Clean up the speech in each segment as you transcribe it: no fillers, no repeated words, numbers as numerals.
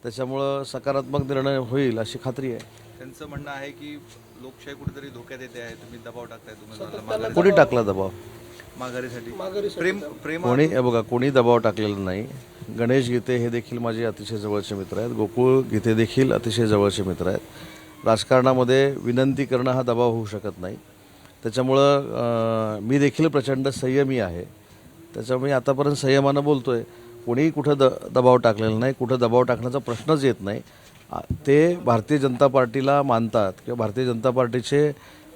त्याच्यामुळं सकारात्मक निर्णय होईल अशी खात्री आहे. त्यांचं म्हणणं आहे की लोकशाही कुठेतरी धोक्यात येते आहे, तुम्ही दबाव टाकताय उमेदवाराला कोणी टाकला दबाव? माघारीसाठी प्रेम कोणी बघा, कोणी दबाव टाकलेला नाही. गणेश गीते हे देखील माझे अतिशय जवळचे मित्र आहेत. गोकुळ गीते देखील अतिशय जवळचे मित्र आहेत. राजकारणामध्ये विनंती करणं हा दबाव होऊ शकत नाही. त्याच्यामुळं मी देखील प्रचंड संयमी आहे. त्याच्यामुळे आतापर्यंत संयमानं बोलतो आहे. कोणीही कुठं दबाव टाकलेला नाही, कुठं दबाव टाकण्याचा प्रश्नच येत नाही. ते भारतीय जनता पार्टीला मानतात किंवा भारतीय जनता पार्टीचे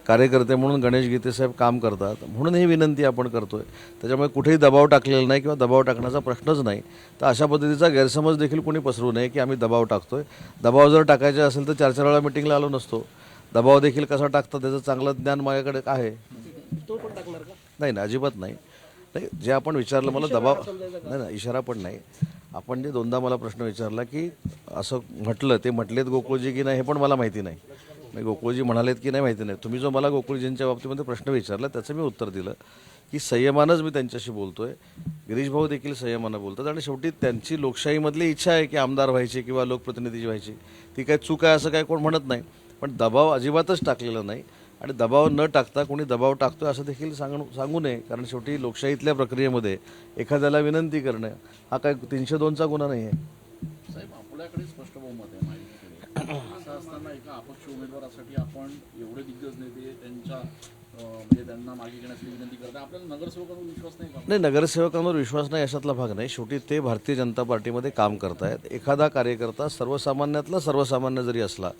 कार्यकर्ते म्हणून गणेश गीते साहेब काम करतात, म्हणून ही विनंती आपण करतोय. त्याच्यामुळे कुठेही दबाव टाकलेला नाही किंवा दबाव टाकण्याचा प्रश्नच नाही. तर अशा पद्धतीचा गैरसमज देखील कोणी पसरू नये की आम्ही दबाव टाकतोय. दबाव जर टाकायचा असेल तर 4-4 वेळा मिटिंगला आलो नसतो. दबाव देखील कसा टाकतात त्याचं चांगलं ज्ञान माझ्याकडे आहे. तो पण टाकणार का? नाही ना, अजिबात नाही. नाही, जे आपण विचारलं मला दबाव नाही ना, इशारा पण नाही. आपण जे दोनदा मला प्रश्न विचारला की असं म्हटलं, ते म्हटलेत गोकुळजी की नाही हे पण मला माहिती नाही. गोकुळजी म्हणालेत की नाही माहिती नाही. तुम्ही जो मला गोकुळजींच्या बाबतीमध्ये प्रश्न विचारला त्याचं मी उत्तर दिलं की संयमानंच मी त्यांच्याशी बोलतोय. गिरीश भाऊ देखील संयमानं बोलतात आणि शेवटी त्यांची लोकशाहीमधली इच्छा आहे की आमदार व्हायची किंवा लोकप्रतिनिधी व्हायची. ती काय चूक आहे असं काय कोण म्हणत नाही. पण दबाव अजिबातच टाकलेला नाही आणि दबाव न टाकता कोणी दबाव टाकतोय असं देखील सांगू नये. कारण शेवटी लोकशाहीतल्या प्रक्रियेमध्ये एखाद्याला विनंती करणं हा काय 302चा गुन्हा नाही आहे. साहेब, आपल्याकडे स्पष्ट बहुमत आहे माहितीकडे. असं असताना एका अपक्ष उमेदवारासाठी आपण एवढे दिग्गज नेते त्यांच्या म्हणजे त्यांना मागे घेण्याची विनंती करता, आपल्याला नगरसेवकांवर विश्वास नाही का? नाही, नगरसेवकांवर विश्वास नाही अशातला भाग नाही. शेवटी ते भारतीय जनता पार्टीमध्ये काम करतायत. एखादा कार्यकर्ता सर्वसामान्यातला सर्वसामान्य जरी असला